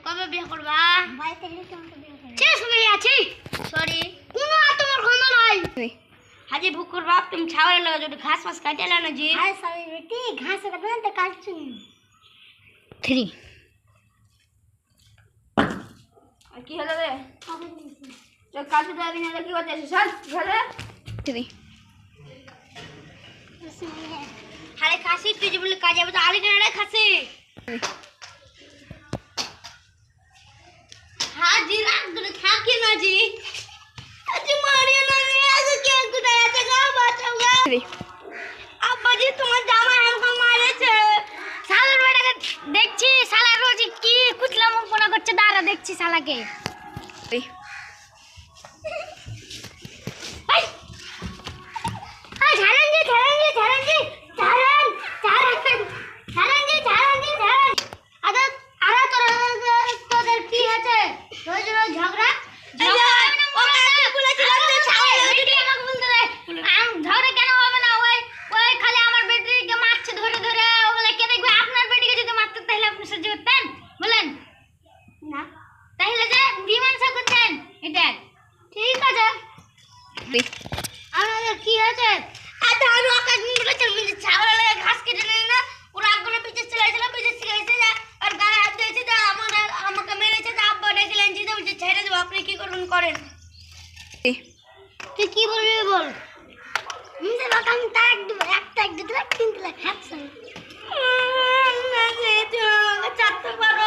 কবে বিয়ে করবা? শেষ হয়ে আছি। সরি, কোনো তোমার ক্ষমা নাই। হাজি বুকুর বাপ তুমি ছাওয়ার লাগা যদি ঘাস মাছ কাটে না জি। আরে সরি বেটি, ঘাস কাটবে না তো কাটছুন। 3 আর কি হলো রে? তো কাটতে যাবি না কি করতেছিস? সর ঘরে 3 আরে খাসি তুই যে বলে কাজে যাবে তো আরে কেন রে খাসি? हाजी रात दिन खाके ना जी आज मारिया ना मैं आज क्या गुदा আছে গা বাঁচাওগা আব্বা জি তোমার জামা আমাকে মারেছে শালার বেটাকে দেখছি শালা রোজ কি কুতলা মুখ পোনা করছে দাঁড়া দেখছি শালাকে এই হাই ঝাড়ন জি ঝাড়ন জি ঝাড়ন জি ঝাড়ন ঝাড়ন ঝাড়ন জি ঝাড়ন জি ঝাড়ন আদা আরে তোদের কি আছে রোজ রোজ ঝগড়া ওকে বলেছিলাম যে ছাড়ে বেটি আমাকে বলতে দে আম ঝগড়া কেন হবে না ওই ওই খালি আমার বেটিকে মারছে ধরে ধরে ওগুলা কে দেখবে আপনার বেটিকে যদি মারতে তাহলে আপনি সহ্য করতেন বলেন না তাহলে যে বিমানসা করতেন এটা ঠিক আছে আমাদের কি আছে আদা আমি ওকে বলেছিলাম যে ছাগলের লাগা ঘাস কেটে নেয় না ওরা আগুনে পিছে চলেছিল পিছে শিখাইছে যে আর গায়ে হাত দিয়েছে যে আমাকে মেরেছে যে আব্বা ডেকেলেন যে বলছে ছেড়ে দেবো আপনি কি করবেন করেন তুই কি বলবি বল মুঝে বাকাম তাক দিব একটা এক দুটো তিন লাখ হাত চাই না যে তুই আমাকে চাটতে পারো